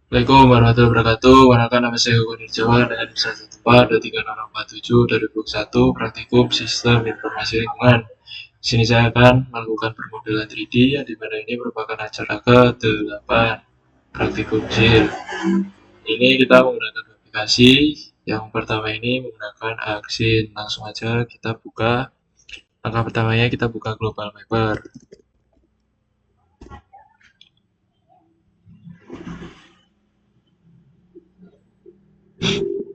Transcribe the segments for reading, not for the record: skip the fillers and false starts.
Assalamualaikum warahmatullahi wabarakatuh. Warahmatullahi nama saya Hugo Nirjawan dengan Universitas 23047 2021 praktikum Sistem Informasi Lingkungan. Di sini saya akan melakukan permodelan 3D yang dimana ini merupakan acara ke-8 praktikum JIL. Ini kita menggunakan aplikasi. Yang pertama ini menggunakan Axin. Langsung aja kita buka. Langkah pertamanya kita buka Global Mapper.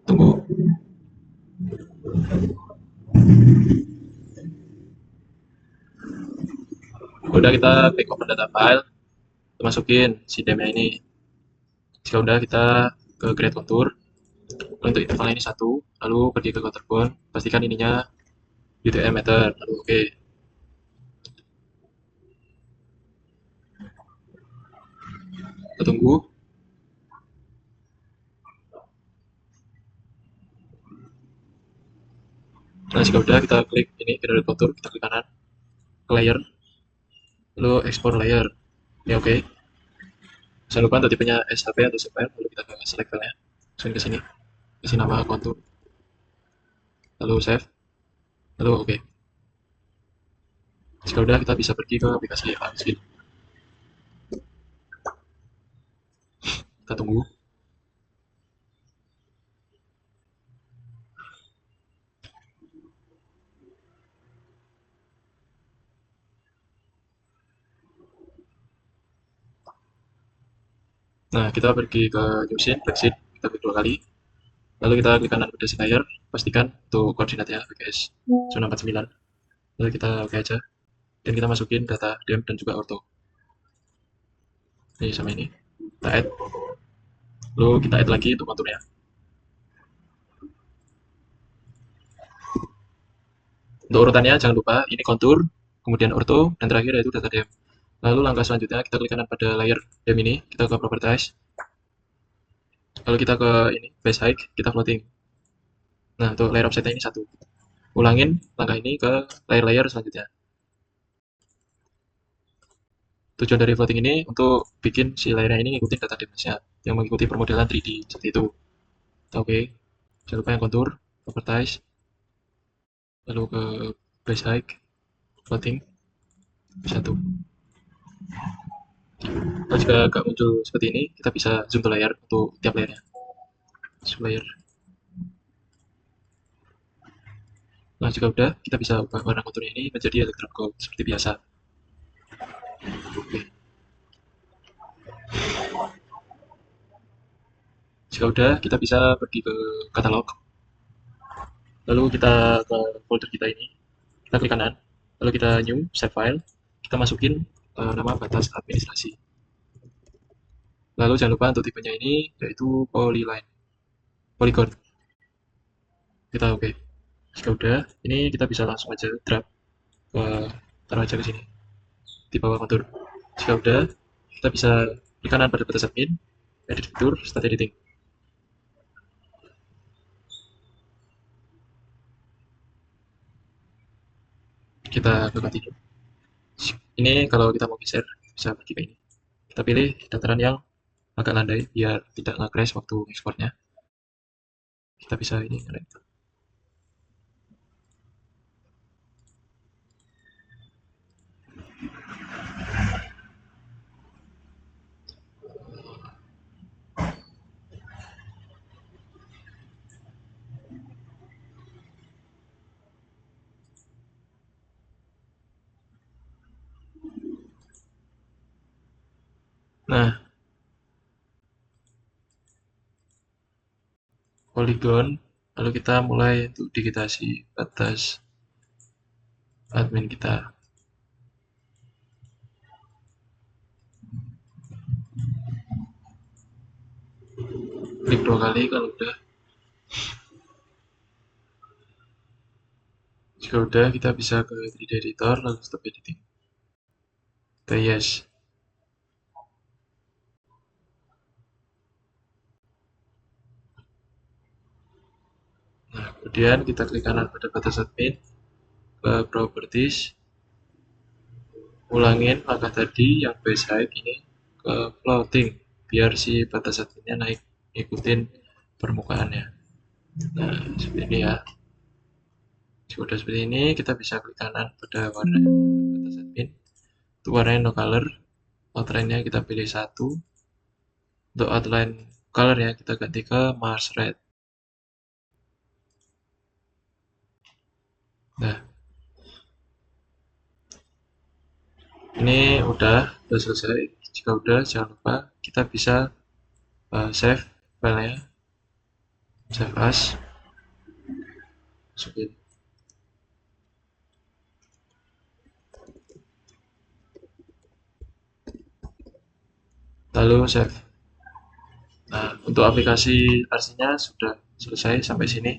Tunggu. Udah kita klik open data file. Kita masukin si dem ini. Jika udah kita ke create contour. Untuk intervalnya ini 1, lalu pergi ke contour point, pastikan ininya UTM meter, lalu oke. Kita tunggu. Nah, jika udah kita klik ini generate contour, kita klik kanan ke layer, lalu export layer. Ya oke. Jangan lupa untuk tipenya SHP atau zip file, lalu kita ke select filenya, masukin ke sini, kasih nama contour, lalu save, lalu oke. Jika udah kita bisa pergi ke aplikasi Axin. Kita tunggu. Nah, kita pergi ke new scene, exit, kita klik 2 kali. Lalu kita klik kanan pada layer, pastikan untuk koordinatnya PGS 949. Lalu kita oke aja. Dan kita masukin data dem dan juga orto. Ini sama ini. Kita add. Lalu kita add lagi untuk konturnya. Untuk urutannya jangan lupa ini kontur, kemudian orto, dan terakhir yaitu data dem. Lalu langkah selanjutnya kita klik kanan pada layer dem ini, kita ke properties. Lalu kita ke ini base height, kita floating. Nah, untuk layer offsetnya ini 1. Ulangin langkah ini ke layer-layer selanjutnya. Tujuan dari floating ini untuk bikin si layernya ini ngikutin data demnya yang mengikuti permodelan 3D seperti itu. Oke, jangan lupa yang kontur, properties, lalu ke base height, floating, 1. Kalau jika agak muncul seperti ini, kita bisa zoom to layer untuk tiap layernya. Zoom layer. Nah, jika udah, kita bisa ubah warna konturnya ini menjadi electron gold seperti biasa. Oke. Jika udah, kita bisa pergi ke katalog. Lalu kita ke folder kita ini. Kita klik kanan. Lalu kita new, save file. Kita masukin nama batas administrasi. Lalu jangan lupa untuk tipenya ini yaitu polyline, polygon. Kita oke. Jika udah, ini kita bisa langsung aja drag ke taruh aja ke sini di bawah kontur. Jika udah, kita bisa klik kanan pada batas admin, edit fitur, start editing. Kita ke continue. Ini kalau kita mau geser, bisa pergi ke ini. Kita pilih dataran yang agak landai biar tidak nge-crash waktu ekspornya. Kita bisa ini. Nah, polygon, lalu kita mulai untuk digitasi batas admin kita. Klik 2 kali kalau udah. Jika udah, kita bisa ke 3D editor lalu stop editing. Kita yes. Nah, kemudian kita klik kanan pada batas admin, ke properties, ulangin langkah tadi yang base height ini ke floating. biar si batas adminnya naik ikutin permukaannya. Nah, seperti ini ya. Jika udah seperti ini, kita bisa klik kanan pada warna batas admin. Untuk warnanya no color, outline-nya kita pilih 1. Untuk outline color ya, kita ganti ke Mars Red. Nah, ini udah selesai. Jika udah, jangan lupa kita bisa save filenya, save as, masukin. Lalu save. Nah, untuk aplikasi RC-nya sudah selesai sampai sini.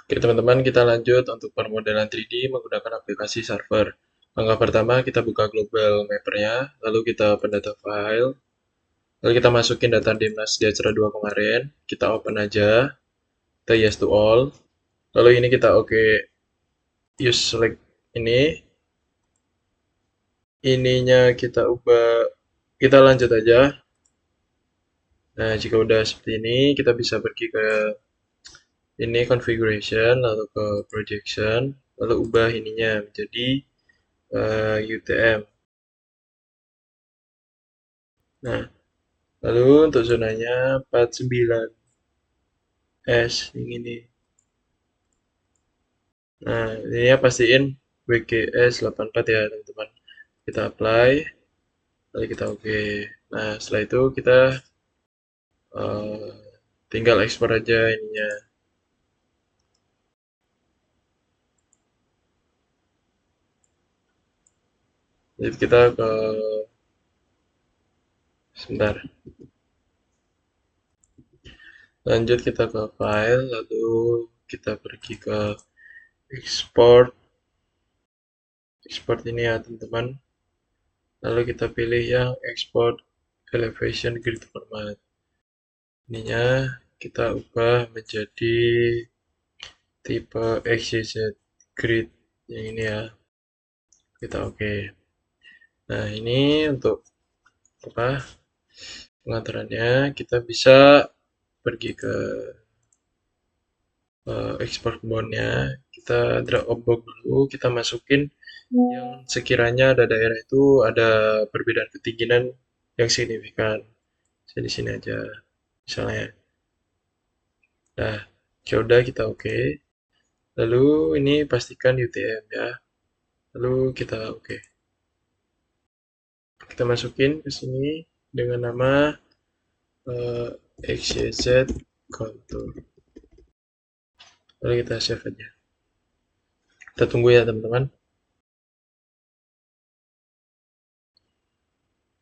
Oke teman-teman, kita lanjut untuk permodelan 3D menggunakan aplikasi server. Langkah pertama, kita buka global mapper-nya, lalu kita open data file, lalu kita masukin data Dimnas Diacara 2 kemarin, kita open aja, kita yes to all, lalu ini kita oke, use select ini, ininya kita ubah, kita lanjut aja. Nah, jika udah seperti ini, kita bisa pergi ke ini configuration, lalu ke projection, lalu ubah ininya menjadi UTM. Nah, lalu untuk zonanya 49 S yang ini. Nah, ini ya pastiin WGS 84 ya teman-teman. Kita apply, lalu kita oke. Nah, setelah itu kita uh, tinggal ekspor aja ininya. Jadi kita ke sebentar. Lanjut kita ke file, lalu kita pergi ke export. Export ini ya teman-teman. Lalu kita pilih yang export elevation grid format. Ininya kita ubah menjadi tipe XYZ grid yang ini ya. Kita oke. Nah, ini untuk apa? Pengantarannya kita bisa pergi ke export boundnya, kita drag box dulu, kita masukin yang sekiranya ada daerah itu ada perbedaan ketinggian yang signifikan. Saya di sini aja misalnya. Nah, ya udah kita oke. Lalu ini pastikan UTM ya. Lalu kita oke. Kita masukin ke sini dengan nama XYZ contour. Lalu kita save aja. Kita tunggu ya teman-teman.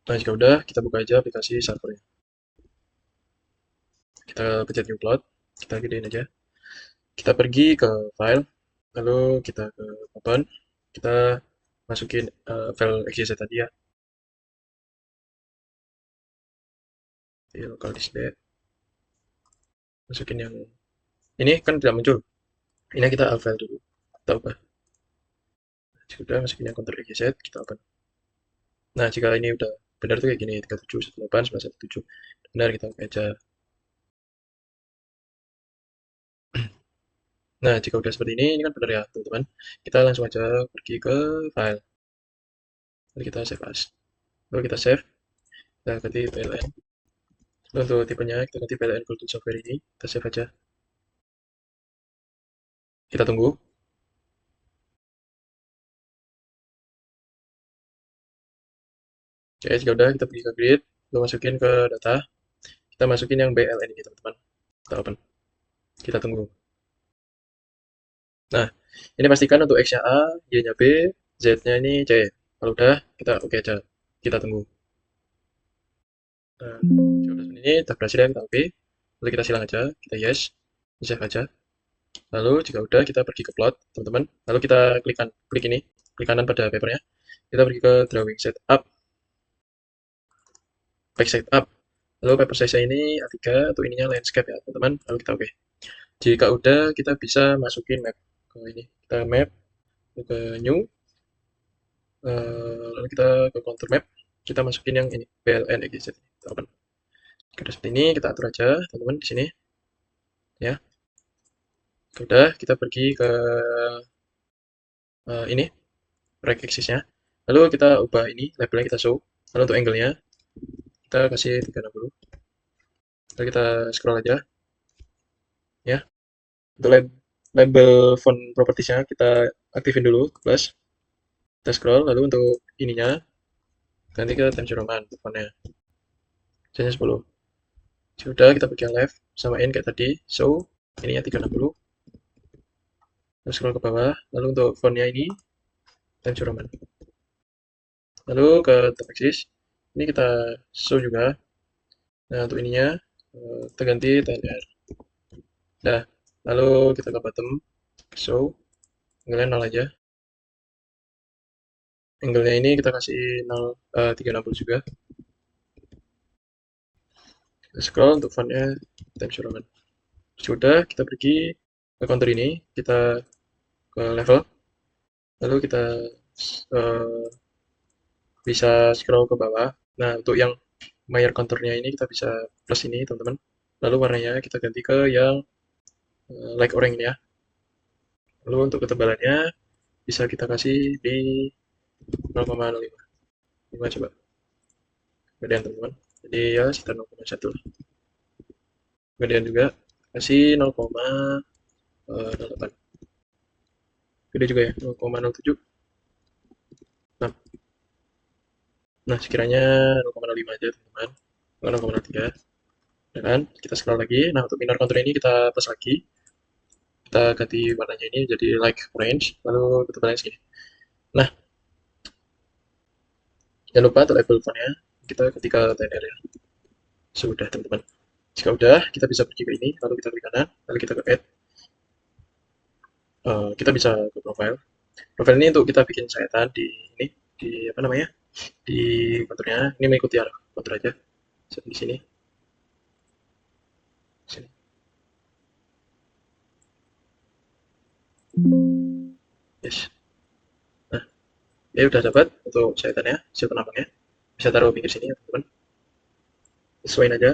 Nah, jika udah, kita buka aja aplikasi servernya. Kita pencet new plot, kita gedein aja. Kita pergi ke file, lalu kita ke open, kita masukin file XYZ tadi ya. Di local disk D. Masukin yang ini kan tidak muncul. Ini kita file dulu. Kita ubah. Sudah masukin yang counter XYZ, kita open. Nah, jika ini udah benar tuh kayak gini, 3718 benar, kita oke aja. Nah, jika udah seperti ini kan benar ya, teman-teman. Kita langsung aja pergi ke file. Lalu kita save as. Lalu kita save, kita ganti PLN. Lalu untuk tipenya, kita ganti PLN Kultur Software ini. Kita save aja. Kita tunggu. Oke, jika udah, kita pergi ke grid. Lalu masukin ke data. Kita masukin yang BLN ini, teman-teman. Kita open. Kita tunggu. Nah, ini pastikan untuk X-nya A, Y-nya B, Z-nya ini C. Kalau udah, kita oke aja. Kita tunggu. Nah, jika udah seperti ini, tak berhasil ya, kita oke. Lalu kita silang aja, kita yes, save aja. Lalu jika udah, kita pergi ke plot, teman-teman. Lalu kita klik ini, klik kanan pada papernya. Kita pergi ke drawing setup, back setup. Lalu paper size ini A3, atau ininya landscape ya, teman-teman. Lalu kita oke. Jika udah, kita bisa masukin map ke ini. Kita map ke new. Lalu kita ke contour map, kita masukin yang ini PLN XYZ. Kita open. Oke, seperti ini kita atur aja teman-teman di sini ya. Sudah, kita pergi ke ini right axis-nya. Lalu kita ubah ini labelnya, kita show. Lalu untuk angle-nya kita kasih 360. Lalu kita scroll aja ya. Untuk label font properties-nya kita aktifin dulu plus. Kita scroll, lalu untuk ininya ganti ke Times New Roman fontnya. Jadinya 10. Sudah, kita pergi yang left, samain kayak tadi. So, ininya 360. Terus scroll ke bawah, lalu untuk fontnya ini Times New Roman. Lalu ke top axis, ini kita show juga. Nah, untuk ininya kita ganti TNR. Nah, lalu kita ke bottom, show, angle-nya 0 aja. Angle-nya ini kita kasih 0, 360 juga. Kita scroll untuk fontnya Times New Roman. Sudah, kita pergi ke counter ini, kita ke level, lalu kita uh, bisa scroll ke bawah. Nah, untuk yang mayor contournya ini kita bisa plus ini, teman-teman. Lalu warnanya kita ganti ke yang light orange ini ya. Lalu untuk ketebalannya bisa kita kasih di 0,05. 5 coba. Gedean, teman-teman. Jadi ya sekitar 0,1. Gedean juga kasih 0,08. Gede juga ya, 0,07. Nah, nah sekiranya 0,05 aja, teman-teman. 0,03. Ya kan? Kita scroll lagi. Nah, untuk minor contour ini kita plus lagi. Kita ganti warnanya ini jadi like orange, lalu ketebalannya segini. Nah, jangan lupa untuk label fontnya kita ketika TNR ya. Sudah, teman-teman. Jika udah, kita bisa pergi ke ini, lalu kita klik kanan, lalu kita ke add. Kita bisa ke profile. Profile ini untuk kita bikin sayatan di ini, di apa namanya, di konturnya. Ini mengikuti arah kontur aja. Di sini, sini. Yes. Nah, ya udah dapat untuk sayatannya, hasil penambangnya. Bisa taruh pinggir sini ya, teman-teman. Sesuaiin aja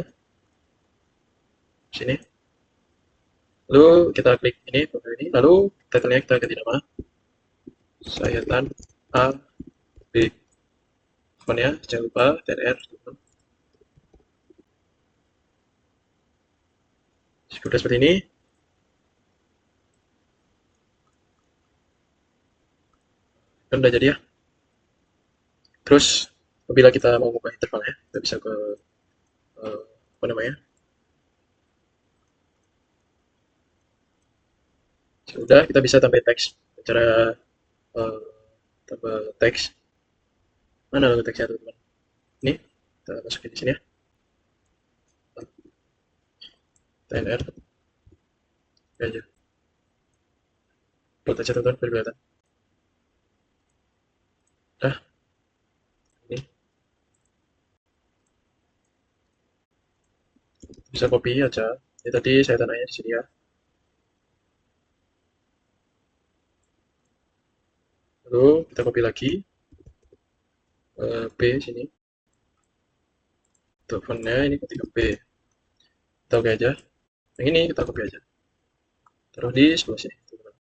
sini. Lalu kita klik ini, profil ini, lalu title-nya kita ganti nama, sayatan A B. Fontnya jangan lupa TNR. Sudah seperti ini. Dan udah jadi ya. Terus apabila kita mau mengubah intervalnya, kita bisa ke apa namanya? Sudah, kita bisa tambah teks. Cara uh, tambah teks. Mana logo teksnya, teman-teman? Ini kita masukin di sini ya. TNR aja. Buat aja, teman-teman, biar kelihatan. Nah, ini bisa copy aja. Ini tadi saya tanahnya di sini ya. Lalu kita copy lagi B sini. Untuk fontnya ini ketika B. Kita oke aja. Yang ini kita copy aja. Taruh di sebelah sini, teman-teman.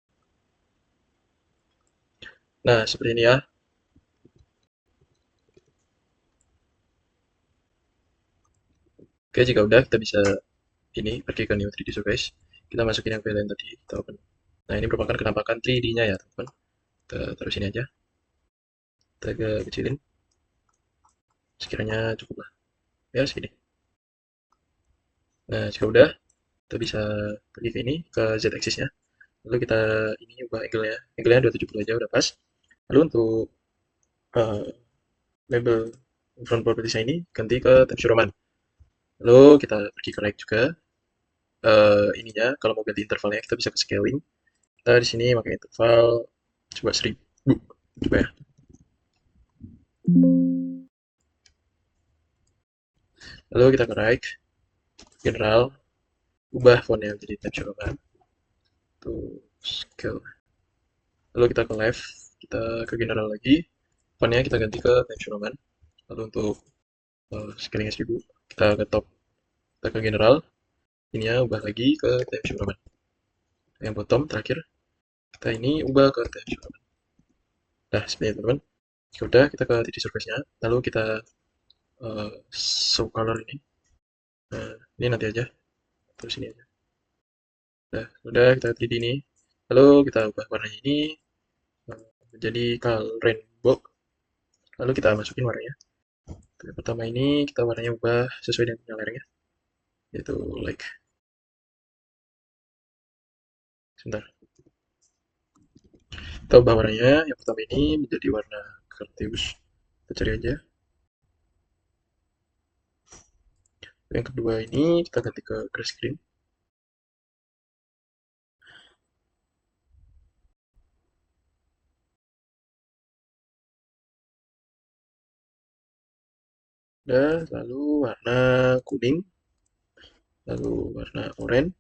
Nah, seperti ini ya. Oke, jika udah kita bisa ini pergi ke New 3D Surface. Kita masukin yang VLN tadi, kita open. Nah, ini merupakan penampakan 3D-nya ya, teman-teman. Kita taruh sini aja. Kita kecilin. Sekiranya cukup lah. Ya, segini. Nah, jika udah, kita bisa pergi ke ini, ke Z-axis-nya. Lalu kita ini ubah angle-nya. Angle-nya 270 aja, udah pas. Lalu untuk uh, label front properties ini ganti ke Times New Roman. Lalu kita pergi ke right juga. Ininya, kalau mau ganti intervalnya, kita bisa ke scaling. Kita di sini pakai interval coba 1000. Coba ya. Lalu kita ke right, general, ubah fontnya menjadi Times New Roman. To scale. Lalu kita ke left, kita ke general lagi. fontnya kita ganti ke Times New Roman. Lalu untuk scaling S1000 kita ke top, kita ke general, ininya ubah lagi ke Times New Roman. Yang bottom terakhir kita ini ubah ke Times New Roman. Nah seperti itu teman-teman. Jika udah kita ke titik surface-nya, lalu kita show color ini. Nah, ini nanti aja, terus ini aja. Nah, udah kita pilih ini. Lalu kita ubah warnanya ini menjadi color rainbow. Lalu kita masukin warnanya. Yang pertama ini kita warnanya ubah sesuai dengan layarnya, yaitu like. Sebentar. Kita ubah warnanya. Yang pertama ini menjadi warna Carteus. Kita cari aja. Yang kedua ini kita ganti ke grass screen. Udah, lalu warna kuning, lalu warna oranye,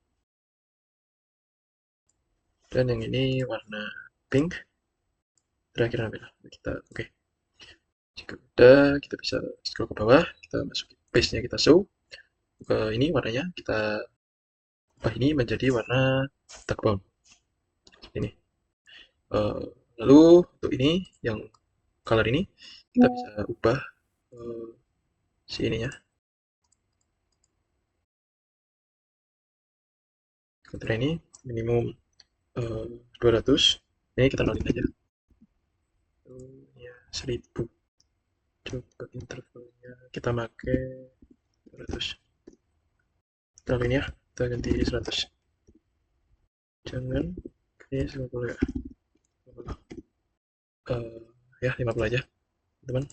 dan yang ini warna pink. Terakhir ambil kita, oke. Jika udah, kita bisa scroll ke bawah, kita masukin paste-nya, kita show ke ini warnanya, kita ubah ini menjadi warna dark brown. Ini. Eh, lalu untuk ini yang color ini kita bisa ubah si ininya, filter ini minimum 200. Ini kita nolin aja. Ya 1000. Coba intervalnya kita pakai 200. Kita nolin ya, kita ganti 100. Jangan ini 50 ya. 50. Ya 50 aja teman.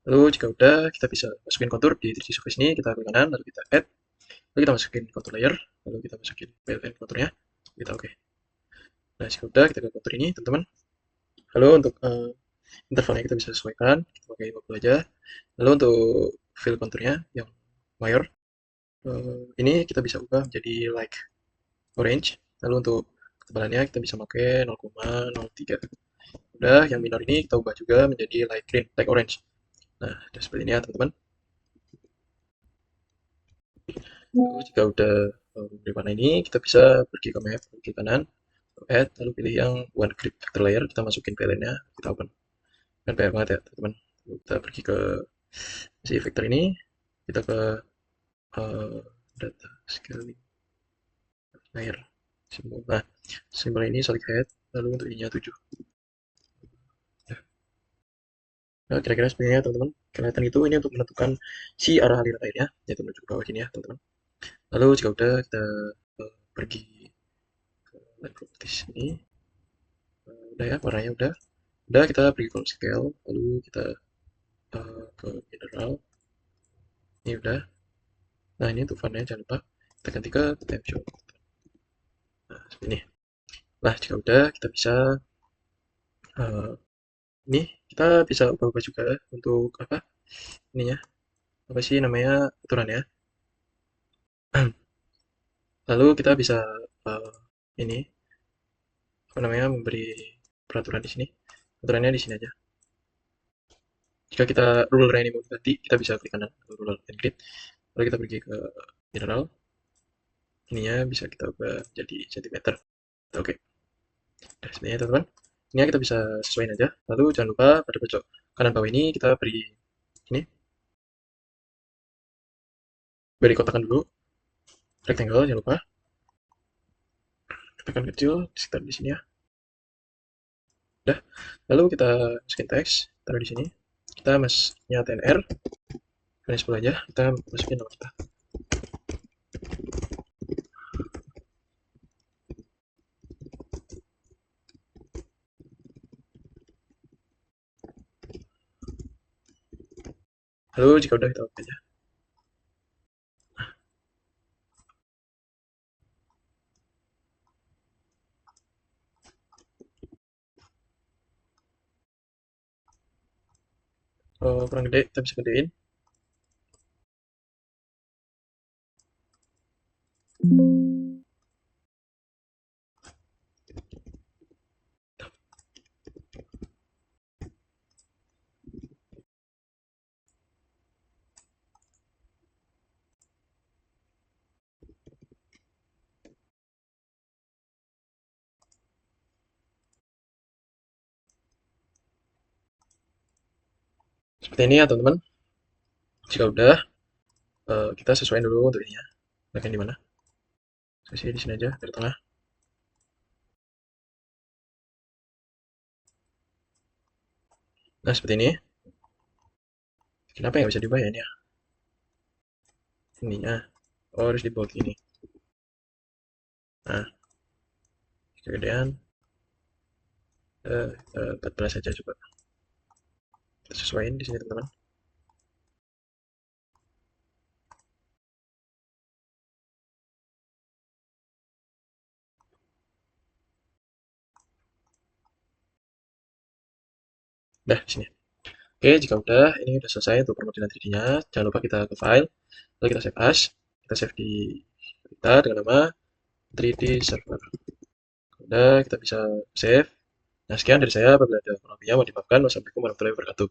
Lalu jika udah, kita bisa masukin kontur di 3D surface ini, kita klik kanan, lalu kita add, lalu kita masukin kontur layer, lalu kita masukin PLN konturnya, kita oke. Nah jika udah, kita ke kontur ini teman-teman. Lalu untuk intervalnya kita bisa sesuaikan, kita pakai 50 aja. Lalu untuk fill konturnya yang mayor, ini kita bisa ubah menjadi like orange. Lalu untuk ketebalannya kita bisa pakai 0,03. Udah, yang minor ini kita ubah juga menjadi light green, like orange. Nah, seperti ini ya teman-teman. Lalu jika udah di warna ini, kita bisa pergi ke map, klik kanan, add, lalu pilih yang one click vector layer, kita masukin PLN-nya, kita open. Kan banyak banget ya teman-teman. Kita pergi ke si vector ini, kita ke data scaling layer simbol. Nah, simbol ini solid height, lalu untuk ininya 7. Nah, kira-kira seperti ini ya teman-teman. Kelihatan itu ini untuk menentukan si arah aliran airnya, yaitu menuju ke bawah sini ya teman-teman. Lalu jika udah kita pergi ke line properties ini, udah ya warnanya udah kita pergi ke scale, lalu kita ke general. Ini udah. Nah ini untuk warnanya jangan lupa kita ganti ke potential. Nah seperti ini. Nah jika udah kita bisa uh, ini kita bisa ubah-ubah juga untuk apa ininya, apa sih namanya, aturannya. Lalu kita bisa uh, ini apa namanya, memberi peraturan di sini. Aturannya di sini aja. Jika kita ruler ini mau ganti, kita bisa klik kanan ruler and grid. Lalu kita pergi ke general. Ininya bisa kita ubah jadi centimeter. Oke. Nah, sebenarnya teman-teman, ini kita bisa sesuaiin aja. Lalu jangan lupa pada pojok kanan bawah ini kita ini beri kotakan dulu rectangle, jangan lupa tekan kecil di sekitar di sini ya. Udah. Lalu kita masukin teks, taruh di sini. Kita masuknya TNR, finish dulu aja. Kita masukin nama kita. Lalu jika udah kita oke aja. Kalau kurang gede kita bisa gedein. Seperti ini ya teman-teman. Jika udah, kita sesuaiin dulu untuk ininya. Bagian di mana? Saya di sini aja, dari tengah. Nah, seperti ini. Kenapa nggak bisa diubah ya ini ya? Ininya. Oh, harus di bold ini. Nah, kemudian 14 saja coba. Kita sesuaiin di sini teman-teman. Dah, di sini. Oke, jika udah, ini udah selesai untuk permodelan 3D-nya. Jangan lupa kita ke file, lalu kita save as. Kita save di kita dengan nama 3D server. Udah, kita bisa save. Nah, sekian dari saya. Apabila ada kurang lebihnya, mohon dimaafkan. Wassalamualaikum warahmatullahi wabarakatuh.